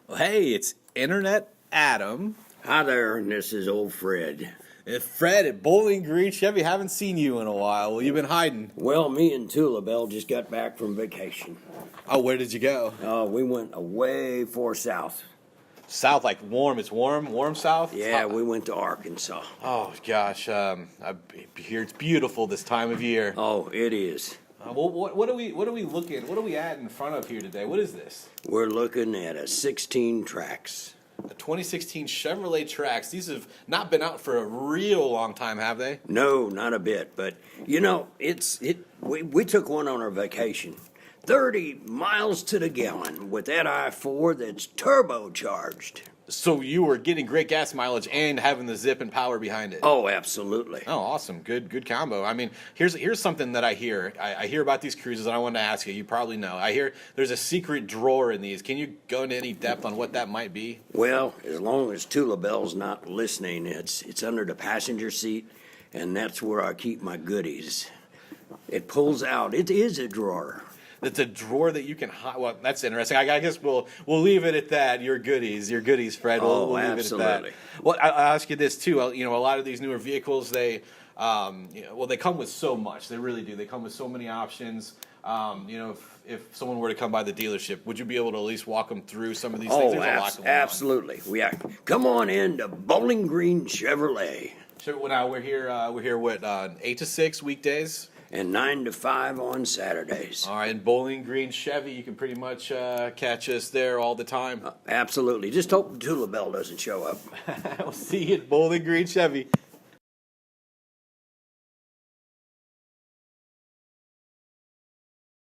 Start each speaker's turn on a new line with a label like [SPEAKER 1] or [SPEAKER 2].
[SPEAKER 1] Well, hey, it's Internet Adam.
[SPEAKER 2] Hi there, and this is old Fred.
[SPEAKER 1] Fred at Bowling Green Chevy. Haven't seen you in a while. Well, you've been hiding.
[SPEAKER 2] Well, me and Tula Bell just got back from vacation.
[SPEAKER 1] Oh, where did you go?
[SPEAKER 2] We went away far south.
[SPEAKER 1] South, like warm. It's warm south.
[SPEAKER 2] Yeah, we went to Arkansas.
[SPEAKER 1] Oh gosh, I hear it's beautiful this time of year.
[SPEAKER 2] Oh, it is.
[SPEAKER 1] Well, what are we looking? What are we at in front of here today? What is this?
[SPEAKER 2] We're looking at a 16 tracks.
[SPEAKER 1] A 2016 Chevrolet Trax. These have not been out for a real long time, have they?
[SPEAKER 2] No, not a bit. But you know, we took one on our vacation. 30 miles to the gallon with that i4 that's turbocharged.
[SPEAKER 1] So you were getting great gas mileage and having the zip and power behind it.
[SPEAKER 2] Oh, absolutely.
[SPEAKER 1] Oh, awesome. Good combo. I mean, here's something that I hear. I hear about these cruises, and I wanted to ask you. You probably know. I hear there's a secret drawer in these. Can you go into any depth on what that might be?
[SPEAKER 2] Well, as long as Tula Bell's not listening, it's under the passenger seat, and that's where I keep my goodies. It pulls out. It is a drawer.
[SPEAKER 1] It's a drawer that you can hide. Well, that's interesting. I guess we'll leave it at that. Your goodies, Fred. We'll leave
[SPEAKER 2] absolutely.
[SPEAKER 1] it at that. Well, I'll ask you this too. You know, a lot of these newer vehicles, they come with so much. They really do. They come with so many options. You know, if someone were to come by the dealership, would you be able to at least walk them through some of these things?
[SPEAKER 2] Oh,
[SPEAKER 1] There's a lot going on.
[SPEAKER 2] absolutely. Come on in to Bowling Green Chevrolet.
[SPEAKER 1] So now we're here. We're here. What 8 to 6 weekdays?
[SPEAKER 2] And 9 to 5 on Saturdays.
[SPEAKER 1] All right, in Bowling Green Chevy, you can pretty much catch us there all the time.
[SPEAKER 2] Absolutely. Just hope Tula Bell doesn't show up.
[SPEAKER 1] We'll see you at Bowling Green Chevy.